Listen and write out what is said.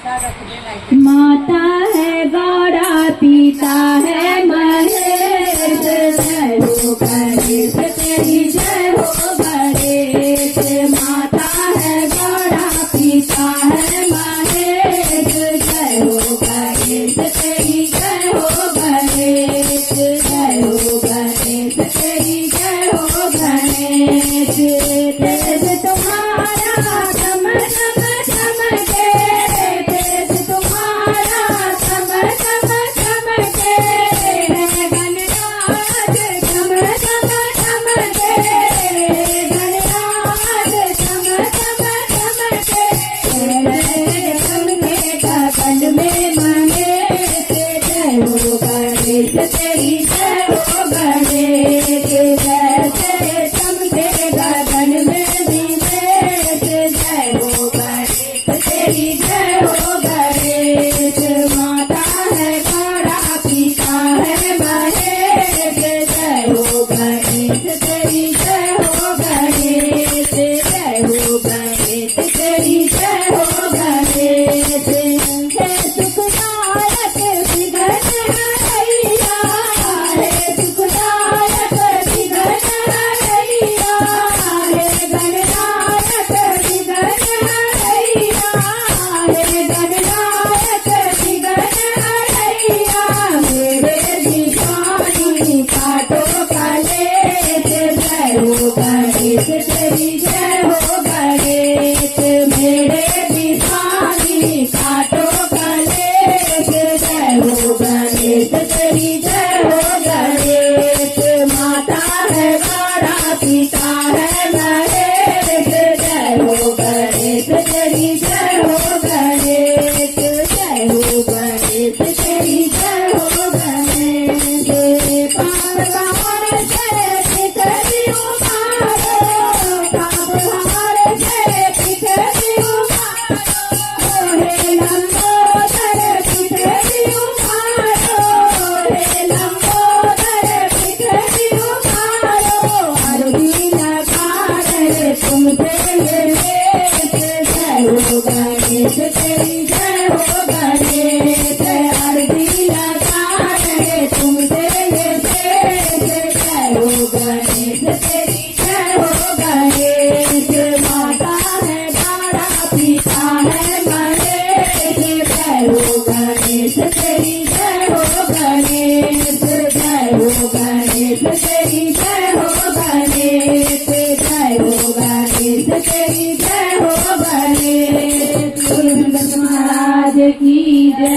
माता है गौरा, पिता है महेश, जय हो गणेश तेरी जय हो गणेश। माता है गौरा, पिता है महेश, जय हो गणेश तेरी जय हो गणेश, जय हो गणेश तेरी जय हो गणेश। तेज तुम्हारा चम चम चमके, तेज तुम्हारा चम चम चमके, गणराज चम चम चमके, गणराज चम चम चमके, चमके गगन में महेश, जय हो गणेश तेरी जय हो गणेश। जैसे चमके गगन में दिनेश, जय हो गणेश तेरी जय हो गणेश। माता है गौरा, पिता है महेश, जय हो गणेश तेरी जय हो गणेश, जय हो गणेश तेरी जय हो गणेश। हे सुखदायक विघ्न हरैया, हे सुखदायक विघ्न हरैया, हे गणनायक विघ्न हरैया, हे गणनायक विघ्न हरैया। मेरे दीवानी काटो कलेश, जय हो गणेश तेरी जय हो गणेश। मेरे दीवानी काटो कलेश, जय हो गणेश तेरी जय हो गणेश। माता है गौरा, पिता है महेश, जय हो गणेश तेरी जय हो गणेश, जय हो गणेश तेरी जय हो गणेश। पाप हार से पिछड़ी उमारो, पाप हार से पिछड़ी उमारो, हे लंबोदर पिछड़ी उमारो, हे लंबोदर पिछड़ी उमारो। अरबी लगा तुमसे ये वेश, जय हो गणेश तेरी जय हो गणेश। अरबी लगा तुमसे ये वेश, जय हो गणेश तेरी जय हो गणेश। माता है गौरा, पिता है महेश, जय हो गणेश तेरी जय हो गणेश, जय हो गणेश तेरी जय हो गणेश, जय हो गणेश तेरी जय हो गणेश। महाराज की जय।